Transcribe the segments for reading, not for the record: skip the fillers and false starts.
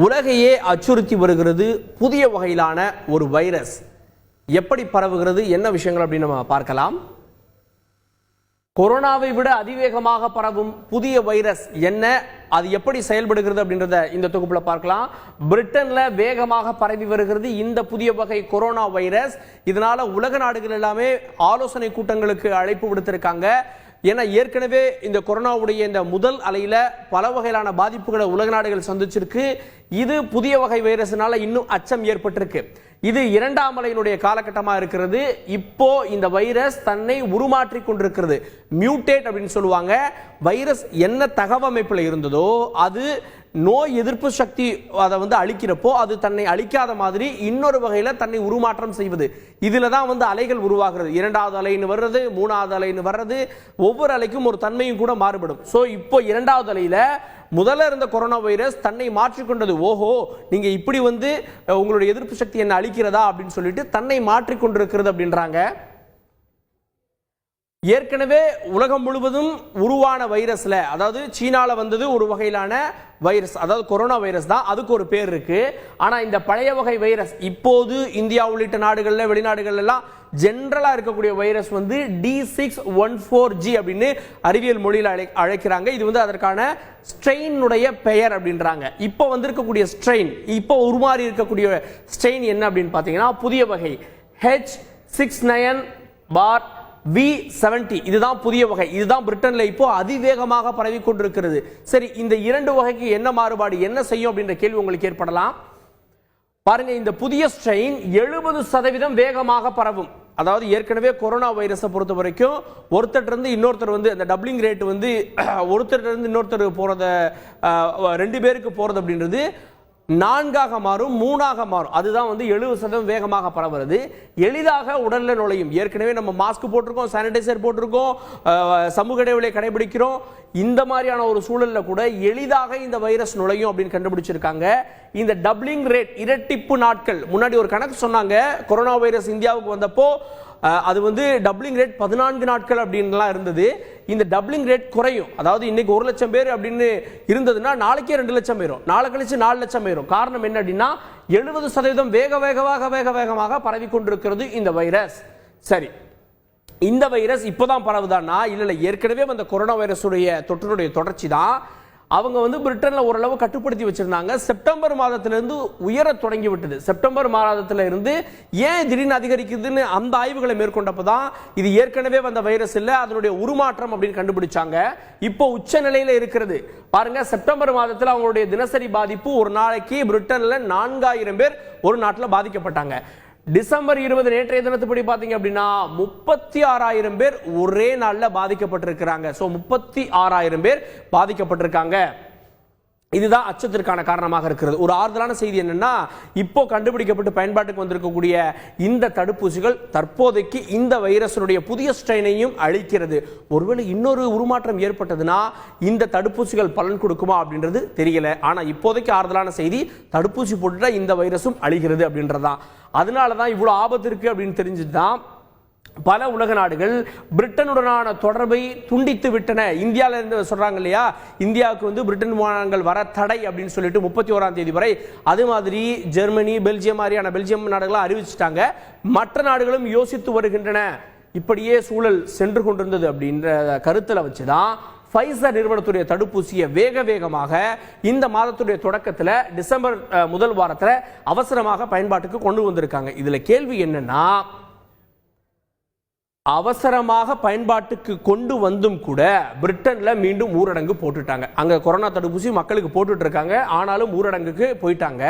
உலகையே அச்சுறுத்தி வருகிறது புதிய வகையிலான ஒரு வைரஸ். எப்படி பரவுகிறது, என்ன விஷயங்கள் அப்படின்னு நம்ம பார்க்கலாம். கொரோனாவை விட அதிவேகமாக பரவும் புதிய வைரஸ் என்ன, அது எப்படி செயல்படுகிறது அப்படின்றத இந்த தொகுப்புல பார்க்கலாம். பிரிட்டன்ல வேகமாக பரவி வருகிறது இந்த புதிய வகை கொரோனா வைரஸ். இதனால உலக நாடுகள் எல்லாமே ஆலோசனை கூட்டங்களுக்கு அழைப்பு விடுத்திருக்காங்க. ஏன்னா ஏற்கனவே இந்த கொரோனாவுடைய இந்த முதல் அலையில பல வகையிலான பாதிப்புகளை உலக நாடுகள் சந்திச்சிருக்கு. இது புதிய வகை வைரஸ்னால இன்னும் அச்சம் ஏற்பட்டிருக்கு. இது இரண்டாம் அலையினுடைய காலகட்டமா இருக்கிறது. இப்போ இந்த வைரஸ் தன்னை உருமாற்றி கொண்டிருக்கிறது. மியூட்டேட் அப்படின்னு சொல்லுவாங்க. வைரஸ் என்ன தகவமைப்புல இருந்ததோ அது நோய் எதிர்ப்பு சக்தி அதை அழிக்கிறப்போ அது தன்னை அழிக்காத மாதிரி இன்னொரு வகையில தன்னை உருமாற்றம் செய்வது. இதுல தான் அலைகள் உருவாகிறது. இரண்டாவது அலைன்னு வர்றது, மூணாவது அலைன்னு வர்றது, ஒவ்வொரு அலைக்கும் ஒரு தன்மையும் கூட மாறுபடும். சோ இப்போ இரண்டாவது அலையில முதல்ல இருந்த கொரோனா வைரஸ் தன்னை மாற்றிக்கொண்டது. ஓஹோ, நீங்க இப்படி உங்களுடைய எதிர்ப்பு சக்தி என்ன அழிக்கிறதா அப்படின்னு சொல்லிட்டு தன்னை மாற்றிக்கொண்டிருக்கிறது அப்படின்றாங்க. ஏற்கனவே உலகம் முழுவதும் உருவான வைரஸ்ல, அதாவது சீனால வந்தது ஒரு வகையிலான வைரஸ், அதாவது கொரோனா வைரஸ் தான், அதுக்கு ஒரு பேர் இருக்கு. ஆனா இந்த பழைய வகை வைரஸ் இப்போது இந்தியா உள்ளிட்ட நாடுகள்ல, வெளிநாடுகள்ல எல்லாம் ஜெனரலா இருக்கக்கூடிய வைரஸ் D614G அப்படின்னு அறிவியல் மொழியில் அழைக்கிறாங்க. இது அதற்கான ஸ்ட்ரெயினுடைய பெயர் அப்படின்றாங்க. இப்போ வந்திருக்கக்கூடிய ஸ்ட்ரெயின், இப்போ உருமாறி இருக்கக்கூடிய ஸ்ட்ரெயின் என்ன அப்படின்னு பாத்தீங்கன்னா புதிய வகை H69V70. இதுதான் புதிய வகை. இதுதான் பிரிட்டன்ல இப்போ அதிவேகமாக பரவி கொண்டிருக்கிறது. சரி, இந்த இரண்டு வகைக்கு என்ன மாறுபாடு, என்ன செய்யும் அப்படின்ற கேள்வி உங்களுக்கு ஏற்படலாம். பாருங்க, இந்த புதிய ஸ்ட்ரெயின் 70% வேகமாக பரவும். அதாவது ஏற்கனவே கொரோனா வைரஸை பொறுத்த வரைக்கும் ஒருத்தர் இருந்து இன்னொருத்தர் அந்த டபுளிங் ரேட் ஒருத்தர் இருந்து இன்னொருத்தர் போறத 2 பேருக்கு போறது அப்படின்றது 4ஆக மாறும், 3ஆக மாறும். அதுதான் 70% வேகமாக பரவுறது. எளிதாக உடல்ல நுழையும். ஏற்கனவே நம்ம மாஸ்க் போட்டிருக்கோம், சானிடைசர் போட்டிருக்கோம், சமூக இடைவெளியை கடைபிடிக்கிறோம். இந்த மாதிரியான ஒரு சூழல்ல கூட எளிதாக இந்த வைரஸ் நுழையும் அப்படின்னு கண்டுபிடிச்சிருக்காங்க. இந்த டபுளிங் ரேட், இரட்டிப்பு நாட்கள், முன்னாடி ஒரு கணக்கு சொன்னாங்க. கொரோனா வைரஸ் இந்தியாவுக்கு வந்தப்போ அது டபுளிங் ரேட் 14 நாட்கள் அப்படின்லாம் இருந்தது. இந்த டபுளிங் ரேட் குறையும். அதாவது இன்னைக்கு 1 லட்சம் பேர் அப்படின்னு இருந்ததுன்னா நாளைக்கே 2 லட்சம் பேரும், நாளை கழிச்சு 4 லட்சம் பேரும். காரணம் என்ன அப்படின்னா 70% வேகமாக பரவி கொண்டிருக்கிறது இந்த வைரஸ். சரி, இந்த வைரஸ் இப்போதான் பரவுதான்னா இல்ல, ஏற்கனவே அந்த கொரோனா வைரஸுடைய தொற்றுடைய தொடர்ச்சி தான். அவங்க பிரிட்டன்ல ஓரளவு கட்டுப்படுத்தி வச்சிருந்தாங்க. செப்டம்பர் மாதத்திலிருந்து உயர தொடங்கி விட்டது. செப்டம்பர் மாதத்துல இருந்து ஏன் திடீர்னு அதிகரிக்குதுன்னு அந்த ஆய்வுகளை மேற்கொண்டப்பதான் இது ஏற்கனவே வந்த வைரஸ் இல்ல, அதனுடைய உருமாற்றம் அப்படின்னு கண்டுபிடிச்சாங்க. இப்போ உச்ச நிலையில இருக்கிறது. பாருங்க, செப்டம்பர் மாதத்துல அவங்களுடைய தினசரி பாதிப்பு ஒரு நாளைக்கு பிரிட்டன்ல 4000 பேர் ஒரு நாட்டில் பாதிக்கப்பட்டாங்க. டிசம்பர் 20 நேற்றைய தினத்துப்படி பாத்தீங்க அப்படின்னா 36,000 பேர் ஒரே நாள்ல பாதிக்கப்பட்டிருக்கிறாங்க. 36,000 பேர் பாதிக்கப்பட்டிருக்காங்க. இதுதான் அச்சத்திற்கான காரணமாக இருக்கிறது. ஒரு ஆறுதலான செய்தி என்னன்னா, இப்போ கண்டுபிடிக்கப்பட்டு பயன்பாட்டுக்கு வந்திருக்கக்கூடிய இந்த தடுப்பூசிகள் தற்போதைக்கு இந்த வைரஸினுடைய புதிய ஸ்ட்ரெயினையும் அழிக்கிறது. ஒருவேளை இன்னொரு உருமாற்றம் ஏற்பட்டதுன்னா இந்த தடுப்பூசிகள் பலன் கொடுக்குமா அப்படின்றது தெரியல. ஆனா இப்போதைக்கு ஆறுதலான செய்தி, தடுப்பூசி போட்டுட்டா இந்த வைரஸும் அழிகிறது அப்படின்றதான். அதனாலதான் இவ்வளவு ஆபத்து இருக்கு அப்படின்னு தெரிஞ்சுதான் பல உலக நாடுகள் பிரிட்டனுடனான தொடர்பை துண்டித்து விட்டன. இந்தியால இருந்து சொல்றாங்க இல்லையா, இந்தியாவுக்கு பிரிட்டன் விமானங்கள் வர தடை அப்படின்னு சொல்லிட்டு 31ஆம் தேதி வரை. அது மாதிரி ஜெர்மனி, பெல்ஜியம் மாதிரியான பெல்ஜியம் நாடுகளை அறிவிச்சிட்டாங்க. மற்ற நாடுகளும் யோசித்து வருகின்றன. இப்படியே சூழல் சென்று கொண்டிருந்தது அப்படின்ற கருத்துல வச்சுதான் ஃபைசர் நிறுவனத்துடைய தடுப்பூசியை வேகமாக இந்த மாதத்துடைய தொடக்கத்துல டிசம்பர் முதல் வாரத்துல அவசரமாக பயன்பாட்டுக்கு கொண்டு வந்திருக்காங்க. இதுல கேள்வி என்னன்னா, அவசரமாக பயன்பாட்டுக்கு கொண்டு வந்தும் கூட பிரிட்டன்ல மீண்டும் ஊரடங்கு போட்டுட்டாங்க. அங்க கொரோனா தடுப்பூசி மக்களுக்கு போட்டுட்டு இருக்காங்க. ஆனாலும் ஊரடங்குக்கு போயிட்டாங்க.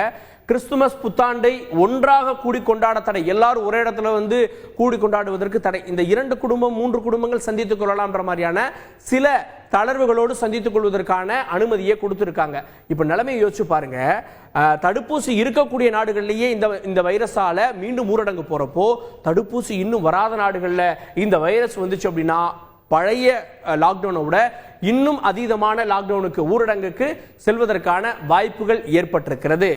கிறிஸ்துமஸ் புத்தாண்டை ஒன்றாக கூடி கொண்டாட தடை. எல்லாரும் ஒரே இடத்துல கூடி கொண்டாடுவதற்கு தடை. இந்த 2 குடும்பம் 3 குடும்பங்கள் சந்தித்துக் கொள்ளலாம்ன்ற மாதிரியான சில தளர்வுகளோடு சந்தித்துக் கொள்வதற்கான அனுமதியை கொடுத்திருக்காங்க. இப்ப நிலைமையை யோசிச்சு பாருங்க. தடுப்பூசி இருக்கக்கூடிய நாடுகளிலேயே இந்த வைரஸால மீண்டும் ஊரடங்கு போறப்போ, தடுப்பூசி இன்னும் வராத நாடுகள்ல இந்த வைரஸ் வந்துச்சு அப்படின்னா பழைய லாக்டவுனை விட இன்னும் அதீதமான லாக்டவுனுக்கு, ஊரடங்குக்கு செல்வதற்கான வாய்ப்புகள் ஏற்பட்டிருக்கிறது.